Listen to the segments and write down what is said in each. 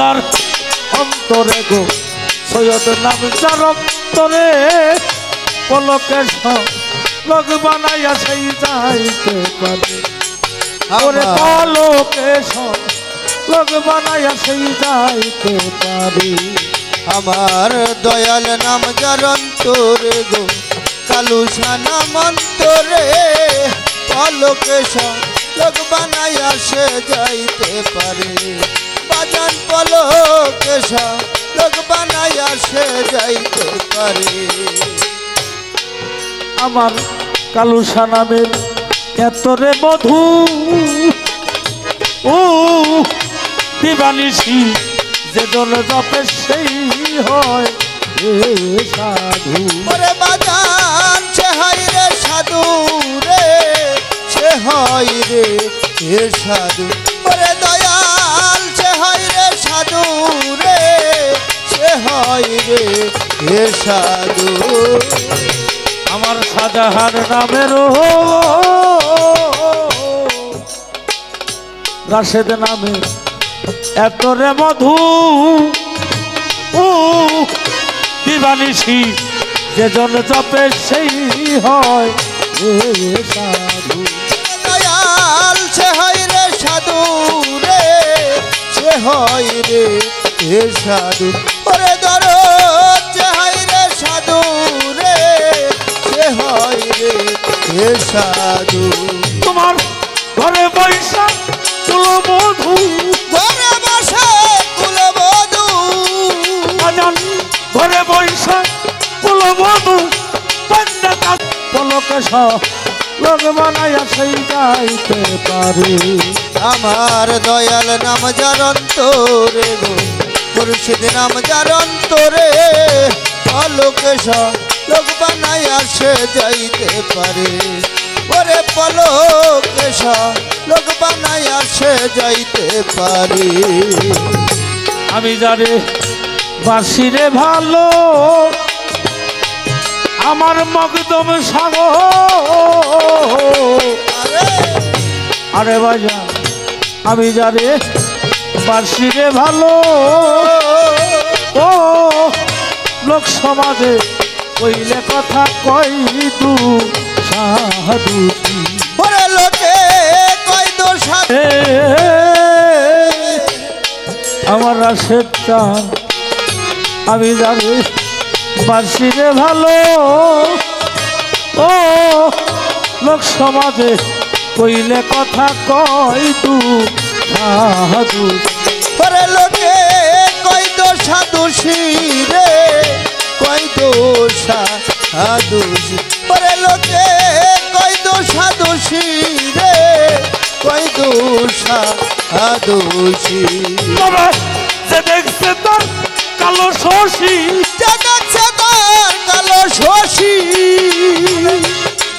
তার অন্তরে গো সৈয়দ নাম যার অন্তরে পলকে লোক বানাইয়া সেই যাইতে পারে ওরে পলকে লোক বানাইয়া সেই যাইতে পারে। আমার দয়াল নাম যার অন্তরে গো কালুসা নাম অন্তরে পলকে লোক বানাইয়া সে যাইতে পারে। বাজান পলকে লোক বানাইয়া সে যাইতে পারে। আমার কালুসা নামের এতরে মধু ও দিবানিশি যে জন জপে সেই হয় সাধু। ওরে বাজান সে হয় রে সাধু রে সে হয় রে হে সাধু। ওরে দয়াল সে হয় রে সাধু রে সে হয় রে হে সাধু। আমার শাহজাহান নামের রাশেদ নামে এতরে মধু দিবানিশি যে জন জপে সেই হয় সাধু। দয়াল সে হয় রে সাধু রে সে হয় রে হে সাধু। ওরে দরদ সে হয় রে সাধু রে সে হয় রে হে সাধু। তোমার ঘরে বৈশাখ কুল মধু ঘরে বসে কুল মধু ঘরে বৈশাখ কুল মধু পলকে লোক বানাইয়া সেই যাইতে পারে। আমার দয়াল নাম যার অন্তরে গো মুর্শিদ নাম যার অন্তরে পলকে লোক বানাইয়া সে যাইতে পারে। ওরে পলকে লোক বানাইয়া সে যাইতে পারে। আমি যারে বাসিরে ভালো আমার মকদম সাগর আরে বাজা আমি যারে বাসিরে ভালো ও লোক সমাজে কইলে কথা কই তু সাধু। ওরে লোকে কই তো সাধু আমার রাশেদ চান আমি যারে বাসিরে ভালো ও লোক সমাজে কইলে কথা কই তু সাধু। ওরে লোকে কই তো সাধু রে কই তো সাধু। ওরে লোকে কই তো সাধু রে কই তো সাধু। যে দেখছে তার কালো শশী যে দেখছে তার কালো শশী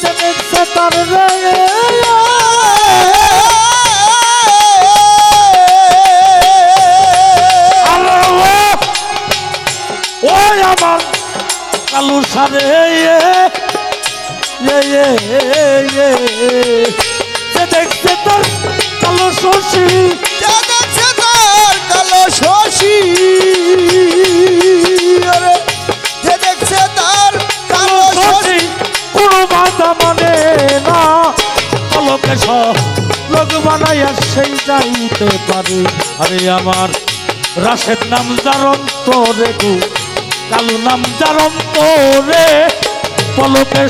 যে দেখছে তার রে ওই আমার কালু সারে যে দেখছে তার কালো শশী যে দেখছে তার কালো শশী যে দেখছে তার কালো শশী কোনো বাধা মানে না পলকে লোক বানাইয়া সেই যাইতে পারে। আরে আমার রাশেদ নাম যার অন্তরে গো কালু নাম যার অন্তরে পলকে